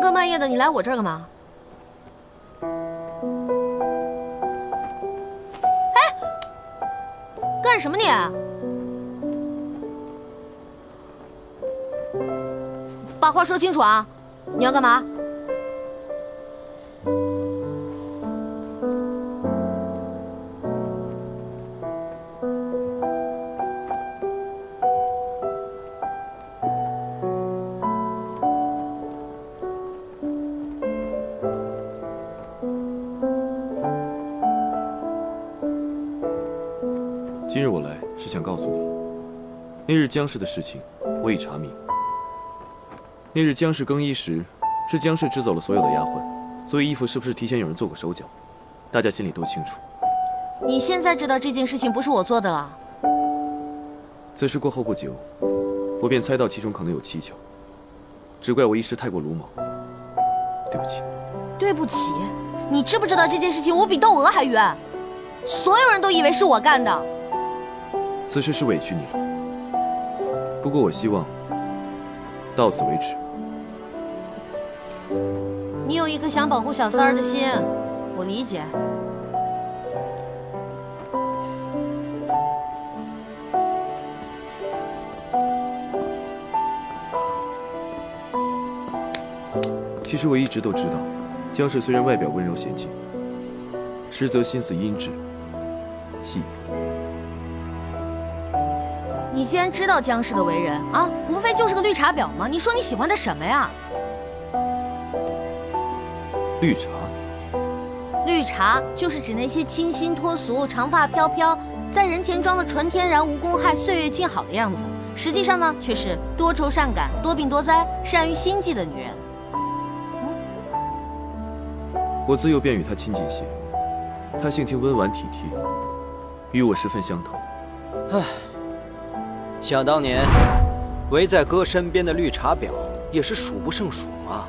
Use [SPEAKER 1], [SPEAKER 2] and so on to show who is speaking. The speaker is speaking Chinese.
[SPEAKER 1] 更半夜的，你来我这儿干嘛？哎，干什么你？把话说清楚啊！你要干嘛？
[SPEAKER 2] 今日我来是想告诉你，那日江氏的事情我已查明。那日江氏更衣时，是江氏支走了所有的丫鬟，所以衣服是不是提前有人做过手脚，大家心里都清楚。
[SPEAKER 1] 你现在知道这件事情不是我做的了？
[SPEAKER 2] 此事过后不久，我便猜到其中可能有蹊跷，只怪我一时太过鲁莽，对不起。
[SPEAKER 1] 对不起，你知不知道这件事情我比窦娥还冤？所有人都以为是我干的。
[SPEAKER 2] 此事是委屈你了，不过我希望到此为止。
[SPEAKER 1] 你有一颗想保护小三儿的心，我理解。
[SPEAKER 2] 其实我一直都知道，江氏虽然外表温柔娴静，实则心思阴鸷细。
[SPEAKER 1] 你既然知道江氏的为人啊，无非就是个绿茶婊嘛。你说你喜欢他什么呀？
[SPEAKER 2] 绿茶。
[SPEAKER 1] 绿茶就是指那些清新脱俗、长发飘飘，在人前装的纯天然、无公害、岁月静好的样子，实际上呢，却是多愁善感、多病多灾、善于心计的女人。
[SPEAKER 2] 我自幼便与她亲近些，她性情温婉体贴，与我十分相投。
[SPEAKER 3] 唉，想当年，围在哥身边的绿茶婊也是数不胜数啊。